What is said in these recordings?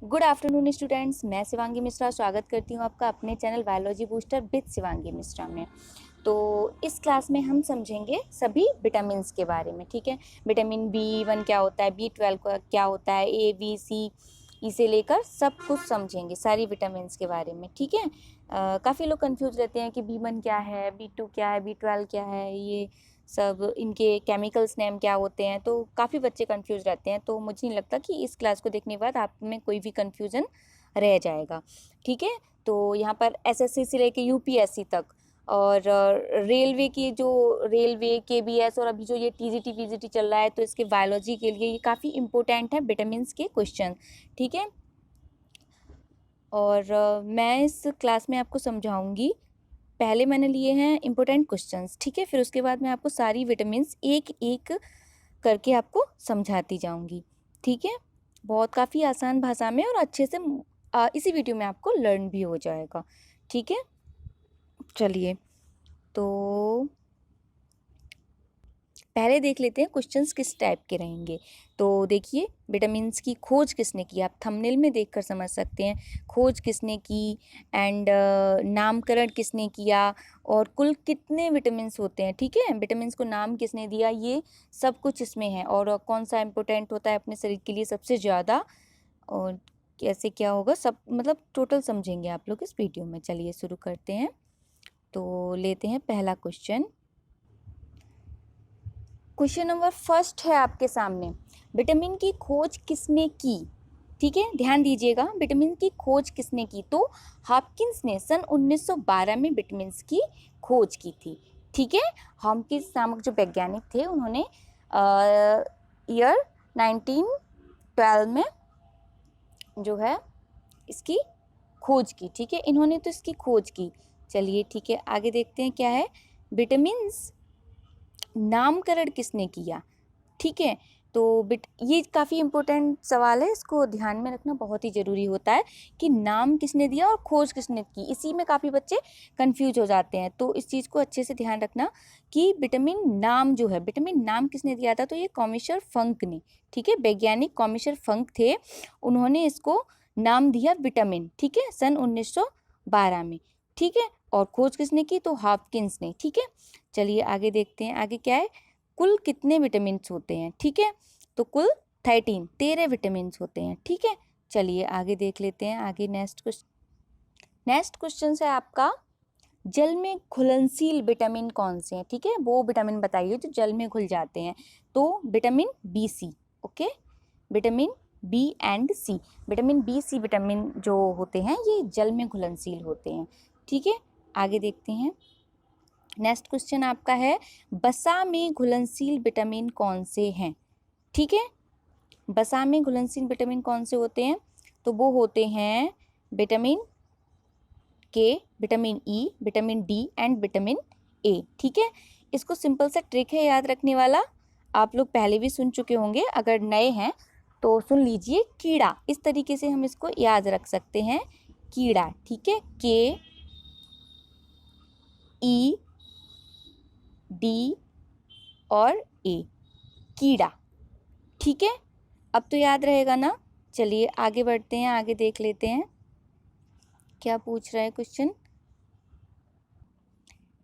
Good afternoon students, मैं शिवांगी मिश्रा स्वागत करती हूँ आपका अपने channel biology booster with Shivangi Mishra में। तो इस क्लास में हम समझेंगे सभी विटामिन्स के बारे में। ठीक है, विटामिन B1 क्या होता है, B12 क्या होता है, A B C इसे लेकर सब कुछ समझेंगे सारी विटामिन्स के बारे में। ठीक है, काफ़ी लोग कंफ्यूज रहते हैं कि B1 क्या है, B2 क्या है, B12 क्या है, ये सब इनके केमिकल्स नेम क्या होते हैं। तो काफ़ी बच्चे कंफ्यूज रहते हैं, तो मुझे नहीं लगता कि इस क्लास को देखने के बाद आप में कोई भी कंफ्यूजन रह जाएगा। ठीक है, तो यहाँ पर एसएससी से लेके यूपीएससी तक और रेलवे की जो रेलवे केबीएस और अभी जो ये टीजीटी वीजीटी चल रहा है, तो इसके बायोलॉजी के लिए ये काफ़ी इंपॉर्टेंट है विटामिन्स के क्वेश्चन। ठीक है, और मैं इस क्लास में आपको समझाऊंगी। पहले मैंने लिए हैं इम्पोर्टेंट क्वेश्चंस, ठीक है, फिर उसके बाद मैं आपको सारी विटामिन्स एक एक करके आपको समझाती जाऊंगी। ठीक है, बहुत काफ़ी आसान भाषा में और अच्छे से इसी वीडियो में आपको लर्न भी हो जाएगा। ठीक है, चलिए तो पहले देख लेते हैं क्वेश्चंस किस टाइप के रहेंगे। तो देखिए, विटामिन्स की खोज किसने की, आप थंबनेल में देखकर समझ सकते हैं खोज किसने की एंड नामकरण किसने किया और कुल कितने विटामिन्स होते हैं। ठीक है, विटामिन्स को नाम किसने दिया, ये सब कुछ इसमें है। और कौन सा इम्पोर्टेंट होता है अपने शरीर के लिए सबसे ज़्यादा और कैसे क्या होगा, सब मतलब टोटल समझेंगे आप लोग इस वीडियो में। चलिए शुरू करते हैं। तो लेते हैं पहला क्वेश्चन। क्वेश्चन नंबर फर्स्ट है आपके सामने, विटामिन की खोज किसने की। ठीक है, ध्यान दीजिएगा, विटामिन की खोज किसने की, तो हॉपकिंस ने सन 1912 में विटामिन की खोज की थी। ठीक है, हॉपकिंस नामक जो वैज्ञानिक थे उन्होंने ईयर 1912 में जो है इसकी खोज की। ठीक है, इन्होंने तो इसकी खोज की। चलिए ठीक है, आगे देखते हैं क्या है, विटामिन नामकरण किसने किया। ठीक है, तो ये काफ़ी इम्पोर्टेंट सवाल है, इसको ध्यान में रखना बहुत ही ज़रूरी होता है कि नाम किसने दिया और खोज किसने की। इसी में काफ़ी बच्चे कंफ्यूज हो जाते हैं, तो इस चीज़ को अच्छे से ध्यान रखना कि विटामिन नाम जो है, विटामिन नाम किसने दिया था, तो ये कॉमिशर फंक ने। ठीक है, वैज्ञानिक कॉमिशर फंक थे, उन्होंने इसको नाम दिया विटामिन। ठीक है, सन 1912 में। ठीक है, और खोज किसने की, तो हॉपकिंस ने। ठीक है, चलिए आगे देखते हैं, आगे क्या है, कुल कितने विटामिन होते हैं। ठीक है, तो कुल 13 विटामिन होते हैं। ठीक है, चलिए आगे देख लेते हैं। आगे नेक्स्ट क्वेश्चन है आपका, जल में घुलनशील विटामिन कौन से हैं। ठीक है, वो विटामिन बताइए जो जल में घुल जाते हैं। तो vitamin B, C। Okay, vitamin B&C, vitamin B, C vitamin जो होते हैं ये जल में घुलनशील होते हैं। ठीक है, आगे देखते हैं। नेक्स्ट क्वेश्चन आपका है, वसा में घुलनशील विटामिन कौन से हैं। ठीक है, वसा में घुलनशील विटामिन कौन से होते हैं, तो वो होते हैं विटामिन के, vitamin E, vitamin D and vitamin A। ठीक है, इसको सिंपल सा ट्रिक है याद रखने वाला, आप लोग पहले भी सुन चुके होंगे, अगर नए हैं तो सुन लीजिए। कीड़ा, इस तरीके से हम इसको याद रख सकते हैं, कीड़ा। ठीक है, KE, D और A, कीड़ा। ठीक है, अब तो याद रहेगा ना। चलिए आगे बढ़ते हैं, आगे देख लेते हैं क्या पूछ रहा है क्वेश्चन।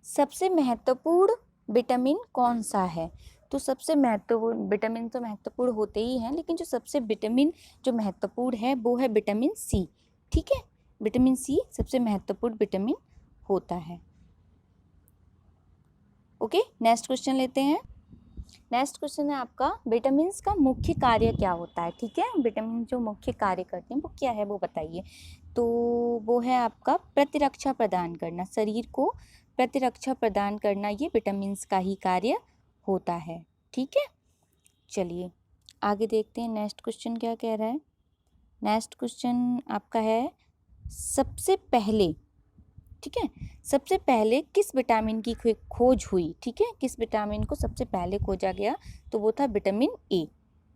सबसे महत्वपूर्ण विटामिन कौन सा है, तो सबसे महत्वपूर्ण विटामिन तो महत्वपूर्ण होते ही हैं, लेकिन जो सबसे विटामिन जो महत्वपूर्ण है वो है विटामिन C। ठीक है, विटामिन C सबसे महत्वपूर्ण विटामिन होता है। ओके, नेक्स्ट क्वेश्चन लेते हैं। नेक्स्ट क्वेश्चन है आपका, विटामिन का मुख्य कार्य क्या होता है। ठीक है, विटामिन जो मुख्य कार्य करते हैं वो क्या है वो बताइए। तो वो है आपका प्रतिरक्षा प्रदान करना, शरीर को प्रतिरक्षा प्रदान करना, ये विटामिन का ही कार्य होता है। ठीक है, चलिए आगे देखते हैं नेक्स्ट क्वेश्चन क्या कह रहा है। नेक्स्ट क्वेश्चन आपका है, सबसे पहले, ठीक है, सबसे पहले किस विटामिन की खोज हुई। ठीक है, किस विटामिन को सबसे पहले खोजा गया, तो वो था विटामिन A।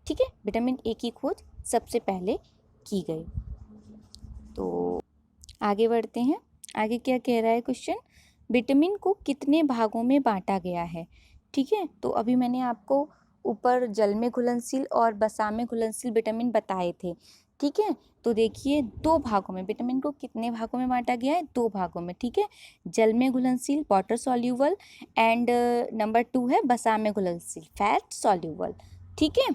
ठीक है, विटामिन A की खोज सबसे पहले की गई। तो आगे बढ़ते हैं, आगे क्या कह रहा है क्वेश्चन, विटामिन को कितने भागों में बांटा गया है। ठीक है, तो अभी मैंने आपको ऊपर जल में घुलनशील और वसा में घुलनशील विटामिन बताए थे, ठीक है। तो देखिए 2 भागों में, विटामिन को कितने भागों में बांटा गया है? 2 भागों में, ठीक है। जल में घुलनशील वाटर सॉल्यूबल एंड नंबर 2 है वसा में घुलनशील फैट सॉल्यूबल, ठीक है।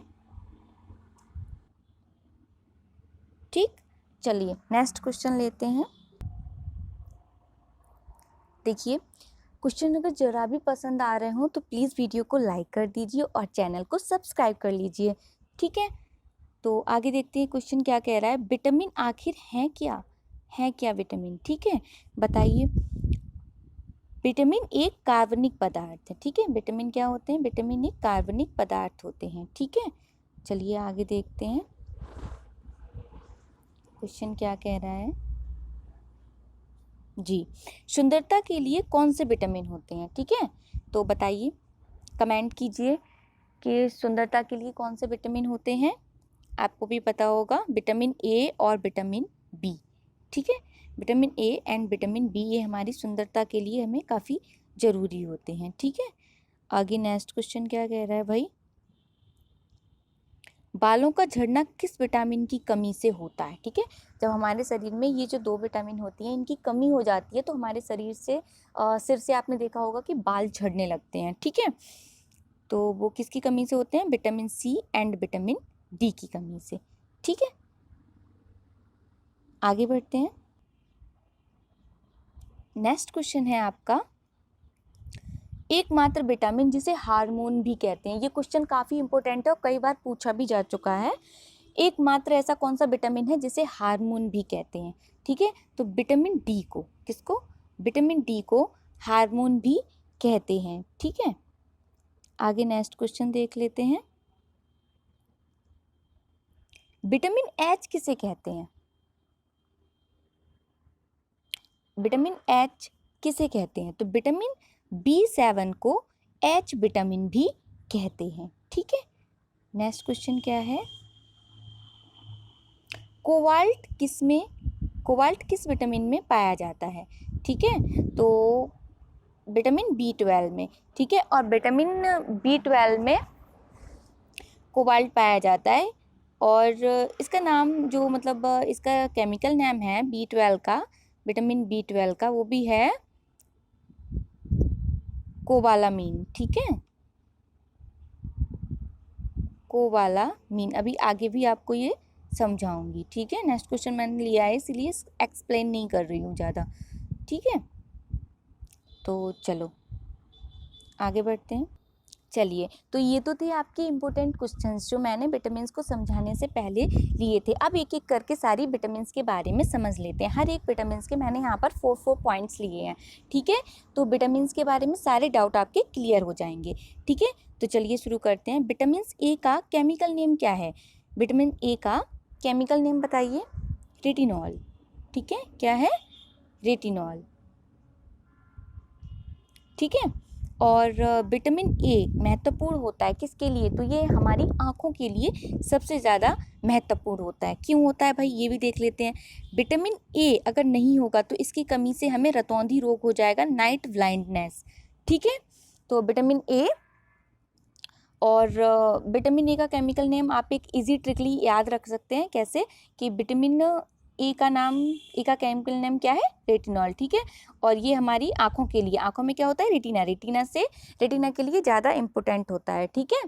ठीक, चलिए नेक्स्ट क्वेश्चन लेते हैं। देखिए क्वेश्चन अगर जरा भी पसंद आ रहे हो तो प्लीज़ वीडियो को लाइक कर दीजिए और चैनल को सब्सक्राइब कर लीजिए, ठीक है। तो आगे देखते हैं क्वेश्चन क्या कह रहा है। विटामिन आखिर है क्या विटामिन, ठीक है, बताइए। विटामिन एक कार्बनिक पदार्थ है, ठीक है। विटामिन क्या होते हैं? विटामिन एक कार्बनिक पदार्थ होते हैं, ठीक है। चलिए आगे देखते हैं क्वेश्चन क्या कह रहा है। जी, सुंदरता के लिए कौन से विटामिन होते हैं, ठीक है। तो बताइए, कमेंट कीजिए कि सुंदरता के लिए कौन से विटामिन होते हैं। आपको भी पता होगा, विटामिन ए और विटामिन बी, ठीक है। Vitamin A and vitamin B ये हमारी सुंदरता के लिए हमें काफ़ी ज़रूरी होते हैं, ठीक है। आगे नेक्स्ट क्वेश्चन क्या कह रहा है भाई। बालों का झड़ना किस विटामिन की कमी से होता है, ठीक है। जब हमारे शरीर में ये जो 2 विटामिन होती हैं इनकी कमी हो जाती है तो हमारे शरीर से सिर से आपने देखा होगा कि बाल झड़ने लगते हैं, ठीक है। तो वो किसकी कमी से होते हैं? Vitamin C and vitamin D की कमी से, ठीक है। आगे बढ़ते हैं। नेक्स्ट क्वेश्चन है आपका, एकमात्र विटामिन जिसे हार्मोन भी कहते हैं। ये क्वेश्चन काफ़ी इंपॉर्टेंट है और कई बार पूछा भी जा चुका है। एकमात्र ऐसा कौन सा विटामिन है जिसे हार्मोन भी कहते हैं, ठीक है। तो विटामिन डी को, किसको? विटामिन डी को हार्मोन भी कहते हैं, ठीक है। आगे नेक्स्ट क्वेश्चन देख लेते हैं। विटामिन एच किसे कहते हैं? विटामिन एच किसे कहते हैं? तो विटामिन B7 को एच विटामिन भी कहते हैं, ठीक है। नेक्स्ट क्वेश्चन क्या है। कोबाल्ट किस विटामिन में पाया जाता है, ठीक है। तो विटामिन B12 में, ठीक है। और विटामिन B12 में कोबाल्ट पाया जाता है और इसका नाम जो मतलब इसका केमिकल नेम है B12 का, विटामिन B12 का, वो भी है कोबालामीन, ठीक है। कोबालामीन, अभी आगे भी आपको ये समझाऊंगी, ठीक है। नेक्स्ट क्वेश्चन मैंने लिया है इसलिए एक्सप्लेन नहीं कर रही हूँ ज़्यादा, ठीक है। तो चलो आगे बढ़ते हैं। चलिए, तो ये तो थे आपके इम्पोर्टेंट क्वेश्चंस जो मैंने विटामिन्स को समझाने से पहले लिए थे। अब एक एक करके सारी विटामिन्स के बारे में समझ लेते हैं। हर एक विटामिन्स के मैंने यहाँ पर 4 पॉइंट्स लिए हैं, ठीक है। तो विटामिन्स के बारे में सारे डाउट आपके क्लियर हो जाएंगे, ठीक है। तो चलिए शुरू करते हैं। विटामिन ए का केमिकल नेम क्या है? विटामिन ए का केमिकल नेम बताइए। रेटिनॉल, ठीक है। क्या है? रेटिनॉल, ठीक है। और विटामिन ए महत्वपूर्ण होता है किसके लिए? तो ये हमारी आँखों के लिए सबसे ज़्यादा महत्वपूर्ण होता है। क्यों होता है भाई, ये भी देख लेते हैं। विटामिन ए अगर नहीं होगा तो इसकी कमी से हमें रतौंधी रोग हो जाएगा, नाइट ब्लाइंडनेस, ठीक है। तो विटामिन ए और विटामिन ए का केमिकल नेम आप एक इजी ट्रिकली याद रख सकते हैं। कैसे? कि विटामिन ए का केमिकल नेम क्या है? रेटिनॉल, ठीक है। और ये हमारी आँखों के लिए, आँखों में क्या होता है? रेटिना, रेटिना के लिए ज़्यादा इम्पोर्टेंट होता है, ठीक है।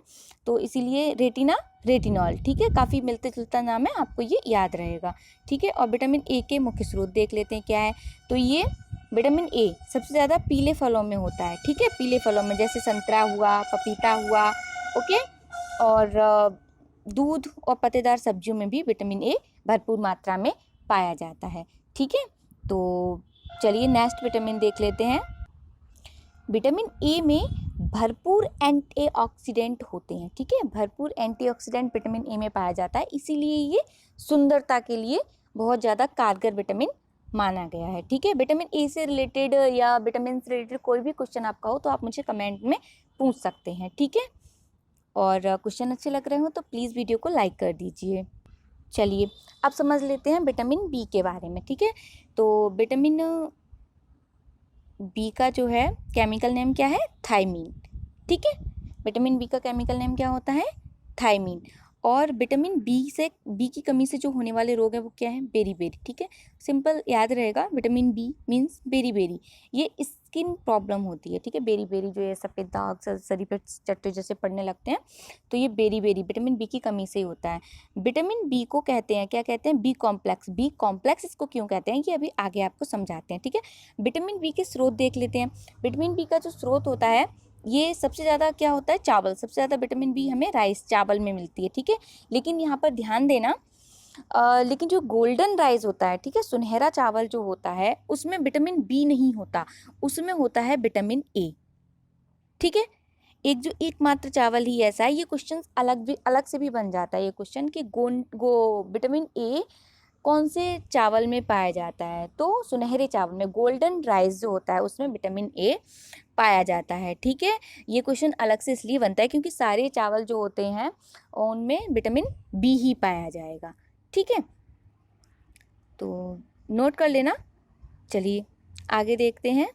तो इसीलिए रेटिनॉल, ठीक है। काफ़ी मिलते जुलता नाम है, आपको ये याद रहेगा, ठीक है। और विटामिन ए के मुख्य स्रोत देख लेते हैं क्या है। तो ये विटामिन ए सबसे ज़्यादा पीले फलों में होता है, ठीक है। पीले फलों में जैसे संतरा हुआ, पपीता हुआ, ओके। और दूध और पत्तेदार सब्जियों में भी विटामिन ए भरपूर मात्रा में पाया जाता है, ठीक है। तो चलिए नेक्स्ट विटामिन देख लेते हैं। विटामिन ए में भरपूर एंटीऑक्सीडेंट होते हैं, ठीक है। भरपूर एंटीऑक्सीडेंट विटामिन ए में पाया जाता है, इसीलिए ये सुंदरता के लिए बहुत ज़्यादा कारगर विटामिन माना गया है, ठीक है। विटामिन ए से रिलेटेड या विटामिन से रिलेटेड कोई भी क्वेश्चन आपका हो तो आप मुझे कमेंट में पूछ सकते हैं, ठीक है। और क्वेश्चन अच्छे लग रहे हो तो प्लीज़ वीडियो को लाइक कर दीजिए। चलिए अब समझ लेते हैं विटामिन बी के बारे में, ठीक है। तो विटामिन बी का जो है केमिकल नेम क्या है? थायमीन, ठीक है। विटामिन बी का केमिकल नेम क्या होता है? थायमीन। और विटामिन बी की कमी से जो होने वाले रोग हैं वो क्या है, बेरी, ठीक है। सिंपल याद रहेगा, विटामिन बी मीन्स बेरी, ये स्किन प्रॉब्लम होती है, ठीक है। बेरी जो ये सफ़ेद दाग शरीर पर चट्टे जैसे पड़ने लगते हैं, तो ये बेरी विटामिन बी की कमी से ही होता है। विटामिन बी को कहते हैं, क्या कहते हैं, बी कॉम्प्लेक्स इसको क्यों कहते हैं, ये अभी आगे आपको समझाते हैं, ठीक है। विटामिन बी के स्रोत देख लेते हैं। विटामिन बी का जो स्रोत होता है, ये सबसे ज़्यादा क्या होता है, चावल। सबसे ज़्यादा विटामिन बी हमें राइस, चावल में मिलती है, ठीक है। लेकिन यहाँ पर ध्यान देना, लेकिन जो गोल्डन राइस होता है, ठीक है, सुनहरा चावल जो होता है, उसमें विटामिन बी नहीं होता, उसमें होता है विटामिन ए, ठीक है। एक जो एकमात्र चावल ही ऐसा है, ये क्वेश्चन अलग से भी बन जाता है ये क्वेश्चन कि विटामिन ए कौन से चावल में पाया जाता है, तो सुनहरे चावल में, गोल्डन राइस जो होता है उसमें विटामिन ए पाया जाता है, ठीक है। ये क्वेश्चन अलग से इसलिए बनता है क्योंकि सारे चावल जो होते हैं उनमें विटामिन बी ही पाया जाएगा, ठीक है। तो नोट कर लेना। चलिए आगे देखते हैं।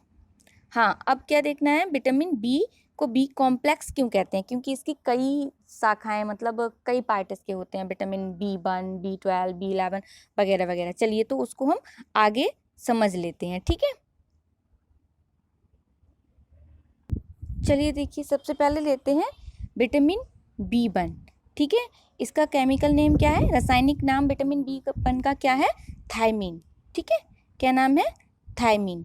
हाँ, अब क्या देखना है, विटामिन बी को बी कॉम्प्लेक्स क्यों कहते हैं, क्योंकि इसकी कई शाखाएं, मतलब कई पार्ट इसके होते हैं, विटामिन B1, B12, B11 वगैरह वगैरह। चलिए तो उसको हम आगे समझ लेते हैं, ठीक है। चलिए देखिए, सबसे पहले लेते हैं विटामिन B1, ठीक है। इसका केमिकल नेम क्या है, रासायनिक नाम विटामिन B1 का क्या है, थायमीन, ठीक है। क्या नाम है, थायमीन,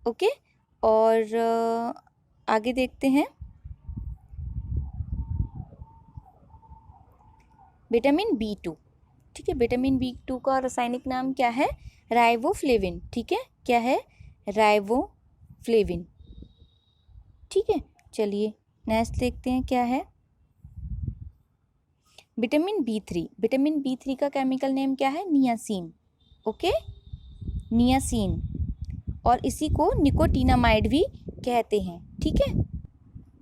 ओके। और आगे देखते हैं, विटामिन B2, ठीक है। विटामिन B2 का रासायनिक नाम क्या है, राइबोफ्लेविन, ठीक है। क्या है, राइबोफ्लेविन, ठीक है। चलिए नेक्स्ट देखते हैं क्या है, विटामिन B3 का केमिकल नेम क्या है, नियासिन, ओके, नियासिन। और इसी को निकोटीनामाइड भी कहते हैं, ठीक है,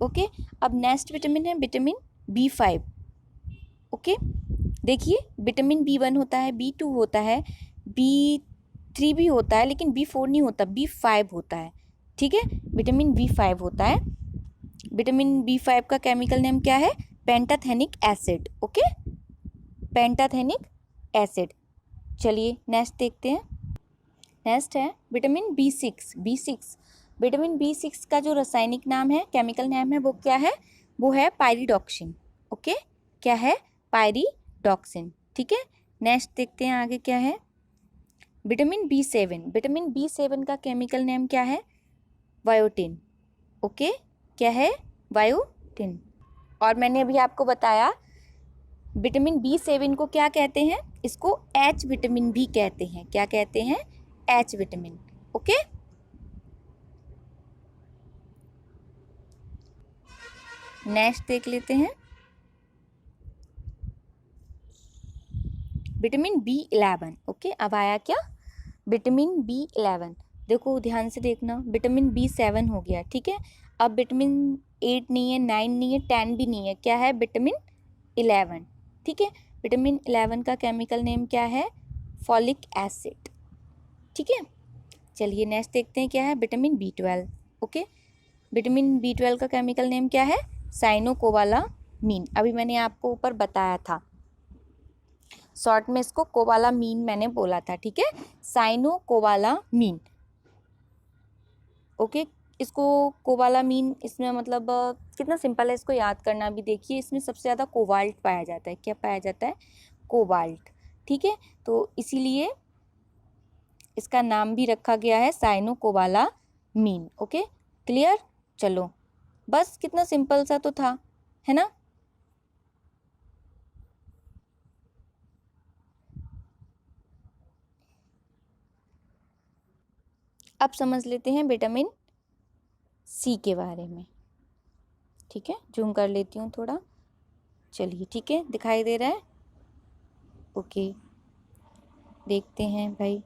ओके। अब नेक्स्ट विटामिन है विटामिन B5, ओके। देखिए, विटामिन B1 होता है, B2 होता है, B3 भी होता है, लेकिन B4 नहीं होता, B5 होता है, ठीक है। विटामिन B5 होता है। विटामिन B5 का केमिकल नेम क्या है, pantothenic acid, okay, pantothenic acid. चलिए नेक्स्ट देखते हैं। नेक्स्ट है विटामिन B6। विटामिन B6 का जो रासायनिक नाम है, केमिकल नेम है, वो क्या है, वो है पायरिडॉक्सिन, ओके। क्या है, पायरिडॉक्सिन, ठीक है। नेक्स्ट देखते हैं आगे क्या है, विटामिन B7 का केमिकल नेम क्या है, बायोटिन, ओके। क्या है, बायोटिन। और मैंने अभी आपको बताया विटामिन B7 को क्या कहते हैं, इसको H विटामिन भी कहते हैं। क्या कहते हैं, H विटामिन, ओके। नेक्स्ट देख लेते हैं, विटामिन B11, ओके। अब आया क्या, विटामिन B11। देखो ध्यान से देखना, विटामिन B7 हो गया, ठीक है। अब विटामिन 8 नहीं है, 9 नहीं है, 10 भी नहीं है, क्या है, विटामिन 11, ठीक है। विटामिन 11 का केमिकल नेम क्या है, फॉलिक एसिड, ठीक है। चलिए नेक्स्ट देखते हैं क्या है, vitamin B12, okay. Vitamin B12 का केमिकल नेम क्या है, साइनोकोबालामीन। अभी मैंने आपको ऊपर बताया था, शॉर्ट में इसको कोबालामीन मैंने बोला था, ठीक है, साइनोकोबालामीन, ओके। इसको कोबालामीन, इसमें मतलब कितना सिंपल है इसको याद करना भी। देखिए, इसमें सबसे ज़्यादा कोबाल्ट पाया जाता है। क्या पाया जाता है, कोबाल्ट, ठीक है। तो इसीलिए इसका नाम भी रखा गया है साइनोकोबालामीन, ओके, क्लियर। चलो बस, कितना सिंपल सा तो था, है ना। अब समझ लेते हैं विटामिन C के बारे में, ठीक है। जूम कर लेती हूँ थोड़ा, चलिए, ठीक है, दिखाई दे रहा है, ओके। देखते हैं भाई,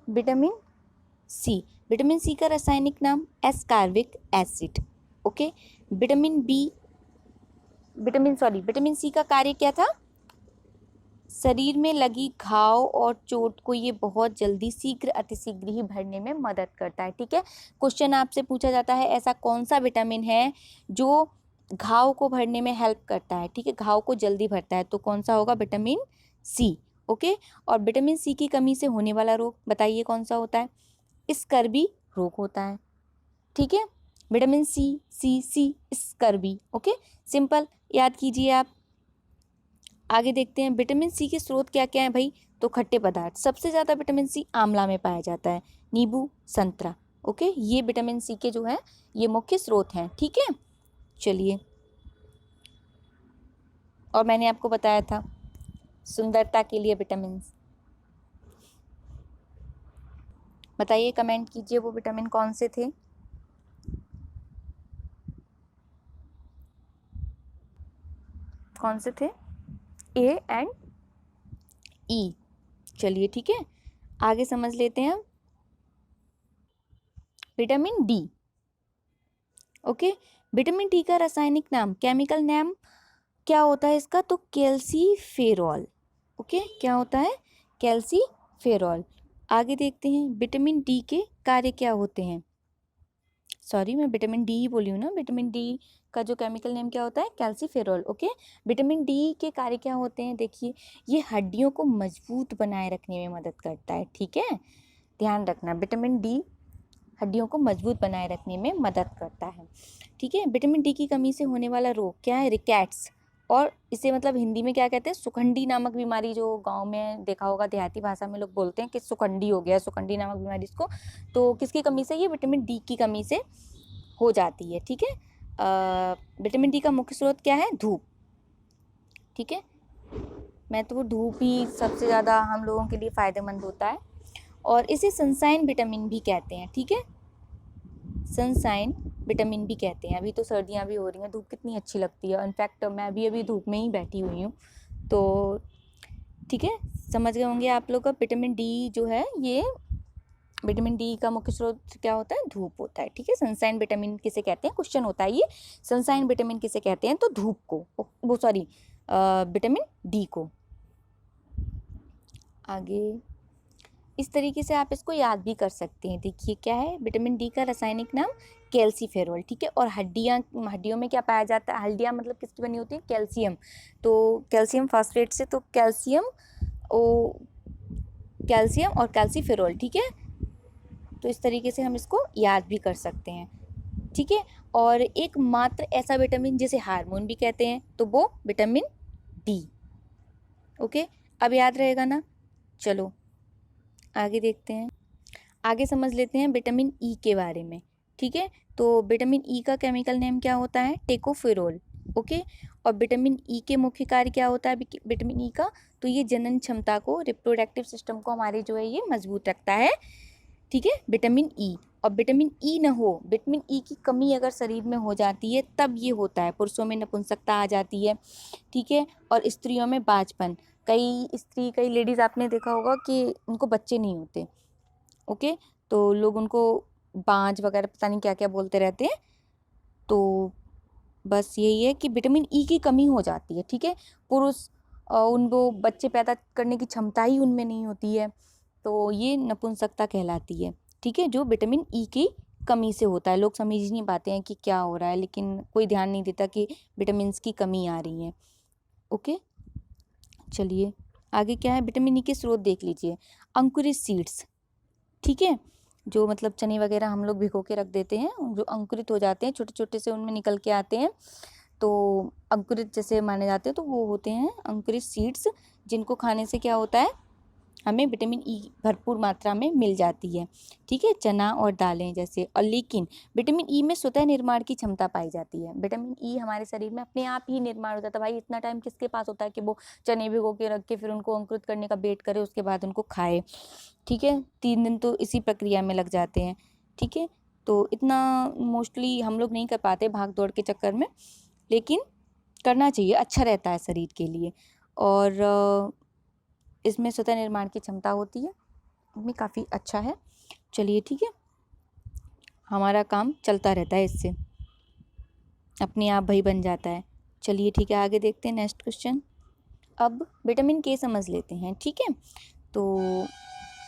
विटामिन सी का रासायनिक नाम ascorbic acid, okay. Vitamin C का कार्य क्या था, शरीर में लगी घाव और चोट को ये बहुत जल्दी अतिशीघ्र ही भरने में मदद करता है, ठीक है। क्वेश्चन आपसे पूछा जाता है, ऐसा कौन सा विटामिन है जो घाव को भरने में हेल्प करता है, ठीक है, घाव को जल्दी भरता है, तो कौन सा होगा, विटामिन सी। ओके, और विटामिन सी की कमी से होने वाला रोग बताइए कौन सा होता है, स्कर्वी रोग होता है, ठीक है, विटामिन सी सी सी स्कर्वी। ओके, सिंपल, याद कीजिए आप। आगे देखते हैं विटामिन सी के स्रोत क्या क्या है भाई, तो खट्टे पदार्थ, सबसे ज़्यादा विटामिन सी आंवला में पाया जाता है, नींबू, संतरा। ओके, ये विटामिन सी के जो है ये मुख्य स्रोत हैं, ठीक है। चलिए, और मैंने आपको बताया था सुंदरता के लिए विटामिन, बताइए, कमेंट कीजिए वो विटामिन कौन से थे। कौन से थे, ए एंड ई। चलिए ठीक है, आगे समझ लेते हैं vitamin D. Okay, vitamin D का रासायनिक नाम, केमिकल नाम क्या होता है इसका, तो कैल्सीफेरॉल। ओके, क्या होता है, कैल्सीफेरॉल। आगे देखते हैं विटामिन डी के कार्य क्या होते हैं, सॉरी मैं विटामिन डी ही बोली हूँ ना, विटामिन डी का जो केमिकल नेम क्या होता है, कैल्सीफेरॉल। ओके, विटामिन डी के कार्य क्या होते हैं, देखिए, ये हड्डियों को मजबूत बनाए रखने में मदद करता है, ठीक है, ध्यान रखना, विटामिन डी हड्डियों को मजबूत बनाए रखने में मदद करता है, ठीक है। विटामिन डी की कमी से होने वाला रोग क्या है, रिकेट्स, और इसे मतलब हिंदी में क्या कहते हैं, सुखंडी नामक बीमारी, जो गांव में देखा होगा, देहाती भाषा में लोग बोलते हैं कि सुखंडी हो गया, सुखंडी नामक बीमारी इसको, तो किसकी कमी से, ये विटामिन डी की कमी से हो जाती है, ठीक है। विटामिन डी का मुख्य स्रोत क्या है, धूप, ठीक है, मैं तो धूप ही सबसे ज़्यादा हम लोगों के लिए फ़ायदेमंद होता है, और इसे सनसाइन विटामिन भी कहते हैं, ठीक है, सनसाइन विटामिन भी कहते हैं। अभी तो सर्दियाँ भी हो रही हैं, धूप कितनी अच्छी लगती है, इनफैक्ट मैं अभी धूप में ही बैठी हुई हूँ, तो ठीक है, समझ गए होंगे आप लोग। का विटामिन डी जो है, ये विटामिन डी का मुख्य स्रोत क्या होता है, धूप होता है, ठीक है। सनसाइन विटामिन किसे कहते हैं, क्वेश्चन होता है ये, सनसाइन विटामिन किसे कहते हैं, तो धूप को, वो सॉरी विटामिन डी को। आगे इस तरीके से आप इसको याद भी कर सकते हैं, देखिए क्या है, विटामिन डी का रासायनिक नाम कैल्सीफेरॉल, ठीक है, और हड्डियों में क्या पाया जाता है, हड्डियाँ मतलब किसकी बनी होती है, कैल्शियम, तो कैल्शियम फास्फेट से, तो कैल्शियम और कैल्सीफेरॉल, ठीक है, तो इस तरीके से हम इसको याद भी कर सकते हैं, ठीक है। और एक मात्र ऐसा विटामिन जिसे हार्मोन भी कहते हैं, तो वो विटामिन डी। ओके, अब याद रहेगा ना। चलो आगे देखते हैं, आगे समझ लेते हैं विटामिन ई के बारे में, ठीक है। तो विटामिन ई का केमिकल नेम क्या होता है, टेकोफेरोल। ओके, और विटामिन ई के मुख्य कार्य क्या होता है विटामिन ई का, तो ये जनन क्षमता को, रिप्रोडक्टिव सिस्टम को हमारे जो है ये मजबूत रखता है, ठीक है, विटामिन ई। और विटामिन ई न हो, विटामिन ई की कमी अगर शरीर में हो जाती है तब ये होता है, पुरुषों में नपुंसकता आ जाती है, ठीक है, और स्त्रियों में बाझपन, कई लेडीज़ आपने देखा होगा कि उनको बच्चे नहीं होते। ओके, तो लोग उनको बांझ वगैरह पता नहीं क्या क्या बोलते रहते हैं, तो बस यही है कि विटामिन ई की कमी हो जाती है, ठीक है, पुरुष उनको बच्चे पैदा करने की क्षमता ही उनमें नहीं होती है, तो ये नपुंसकता कहलाती है, ठीक है, जो विटामिन ई की कमी से होता है। लोग समझ नहीं पाते हैं कि क्या हो रहा है, लेकिन कोई ध्यान नहीं देता कि विटामिन की कमी आ रही है। ओके, चलिए आगे क्या है, विटामिन ई के स्रोत देख लीजिए, अंकुरित सीड्स, ठीक है, जो मतलब चने वगैरह हम लोग भिगो के रख देते हैं, जो अंकुरित हो जाते हैं, छोटे छोटे से उनमें निकल के आते हैं, तो अंकुरित जैसे माने जाते हैं, तो वो होते हैं अंकुरित सीड्स, जिनको खाने से क्या होता है, हमें विटामिन ई भरपूर मात्रा में मिल जाती है, ठीक है, चना और दालें जैसे। और लेकिन विटामिन ई में स्वतः निर्माण की क्षमता पाई जाती है, विटामिन ई हमारे शरीर में अपने आप ही निर्माण हो जाता है, भाई इतना टाइम किसके पास होता है कि वो चने भिगो के रख के फिर उनको अंकुरित करने का वेट करे, उसके बाद उनको खाए, ठीक है, 3 दिन तो इसी प्रक्रिया में लग जाते हैं, ठीक है, तो इतना मोस्टली हम लोग नहीं कर पाते भाग दौड़ के चक्कर में, लेकिन करना चाहिए, अच्छा रहता है शरीर के लिए, और इसमें स्वतः निर्माण की क्षमता होती है, इसमें काफ़ी अच्छा है। चलिए ठीक है, हमारा काम चलता रहता है, इससे अपने आप भाई बन जाता है। चलिए ठीक है, आगे देखते हैं नेक्स्ट क्वेश्चन। अब विटामिन के समझ लेते हैं, ठीक है, तो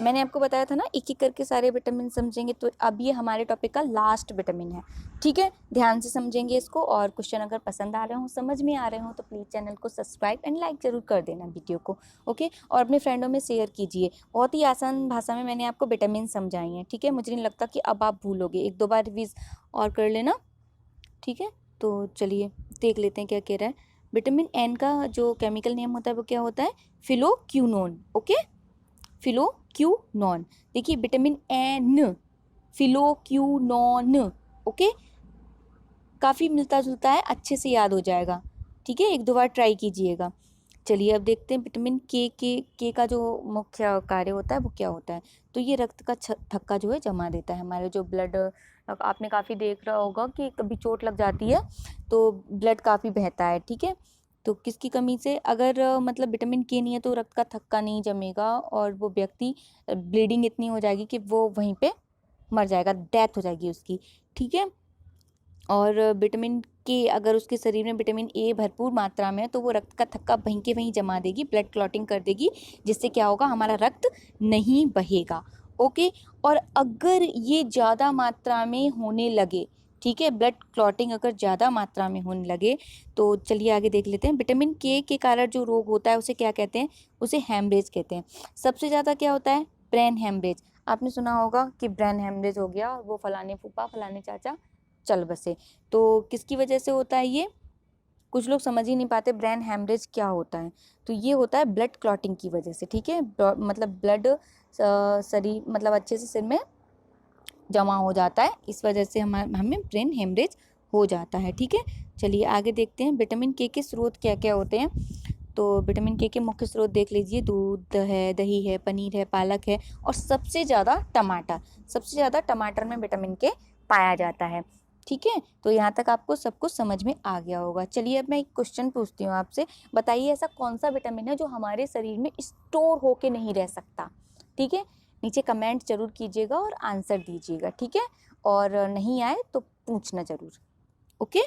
मैंने आपको बताया था ना एक एक करके सारे विटामिन समझेंगे, तो अब ये हमारे टॉपिक का लास्ट विटामिन है, ठीक है। ध्यान से समझेंगे इसको, और क्वेश्चन अगर पसंद आ रहे हो, समझ में आ रहे हो, तो प्लीज़ चैनल को सब्सक्राइब एंड लाइक ज़रूर कर देना वीडियो को, ओके। और अपने फ्रेंडों में शेयर कीजिए। बहुत ही आसान भाषा में मैंने आपको विटामिन समझाई हैं, ठीक है। मुझे नहीं लगता कि अब आप भूलोगे, एक दो बार रिवीज और कर लेना, ठीक है। तो चलिए देख लेते हैं क्या कह रहा है। विटामिन एन का जो केमिकल नेम होता है वो क्या होता है? फिलोक्यूनोन, ओके, फिलोक्यूनोन। देखिए विटामिन एन, फिलोक्यूनोन, ओके, काफ़ी मिलता जुलता है, अच्छे से याद हो जाएगा, ठीक है। एक दो बार ट्राई कीजिएगा। चलिए अब देखते हैं विटामिन के का जो मुख्य कार्य होता है वो क्या होता है। तो ये रक्त का थक्का जो है जमा देता है, हमारे जो ब्लड, आपने काफ़ी देख रहा होगा कि कभी चोट लग जाती है तो ब्लड काफ़ी बहता है, ठीक है। तो किसकी कमी से, अगर मतलब विटामिन के नहीं है तो रक्त का थक्का नहीं जमेगा और वो व्यक्ति, ब्लीडिंग इतनी हो जाएगी कि वो वहीं पे मर जाएगा, डेथ हो जाएगी उसकी, ठीक है। और विटामिन के अगर उसके शरीर में विटामिन ए भरपूर मात्रा में है तो वो रक्त का थक्का वहीं के वहीं जमा देगी, ब्लड क्लॉटिंग कर देगी, जिससे क्या होगा, हमारा रक्त नहीं बहेगा, ओके। और अगर ये ज़्यादा मात्रा में होने लगे, ठीक है, ब्लड क्लॉटिंग अगर ज़्यादा मात्रा में होने लगे, तो चलिए आगे देख लेते हैं। विटामिन के कारण जो रोग होता है उसे क्या कहते हैं? उसे हेमरेज कहते हैं। सबसे ज़्यादा क्या होता है? Brain haemorrhage. आपने सुना होगा कि ब्रेन हेमरेज हो गया, वो फलाने फूफा फलाने चाचा चल बसे। तो किसकी वजह से होता है ये? कुछ लोग समझ ही नहीं पाते ब्रेन हेमरेज क्या होता है। तो ये होता है ब्लड क्लॉटिंग की वजह से, ठीक है। मतलब ब्लड शरीर, मतलब अच्छे से सिर में जमा हो जाता है, इस वजह से हमें ब्रेन हेमरेज हो जाता है, ठीक है। चलिए आगे देखते हैं विटामिन के स्रोत क्या क्या होते हैं। तो विटामिन के मुख्य स्रोत देख लीजिए, दूध है, दही है, पनीर है, पालक है, और सबसे ज़्यादा टमाटर। सबसे ज़्यादा टमाटर में विटामिन के पाया जाता है, ठीक है। तो यहाँ तक आपको सब कुछ समझ में आ गया होगा। चलिए अब मैं एक क्वेश्चन पूछती हूँ आपसे, बताइए ऐसा कौन सा विटामिन है जो हमारे शरीर में स्टोर होके नहीं रह सकता, ठीक है। नीचे कमेंट जरूर कीजिएगा और आंसर दीजिएगा, ठीक है। और नहीं आए तो पूछना जरूर, ओके।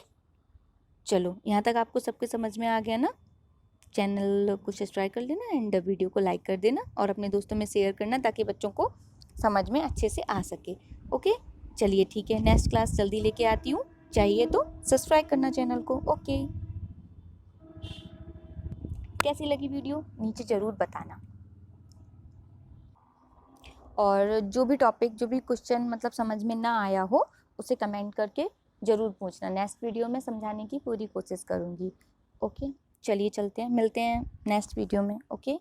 चलो यहाँ तक आपको सबके समझ में आ गया ना? चैनल को सब्सक्राइब कर लेना एंड वीडियो को लाइक कर देना और अपने दोस्तों में शेयर करना, ताकि बच्चों को समझ में अच्छे से आ सके, ओके। चलिए ठीक है, नेक्स्ट क्लास जल्दी लेके आती हूँ, चाहिए तो सब्सक्राइब करना चैनल को, ओके। कैसी लगी वीडियो नीचे ज़रूर बताना, और जो भी टॉपिक, जो भी क्वेश्चन मतलब समझ में ना आया हो उसे कमेंट करके ज़रूर पूछना। नेक्स्ट वीडियो में समझाने की पूरी कोशिश करूँगी, ओके। चलिए चलते हैं, मिलते हैं नेक्स्ट वीडियो में, ओके।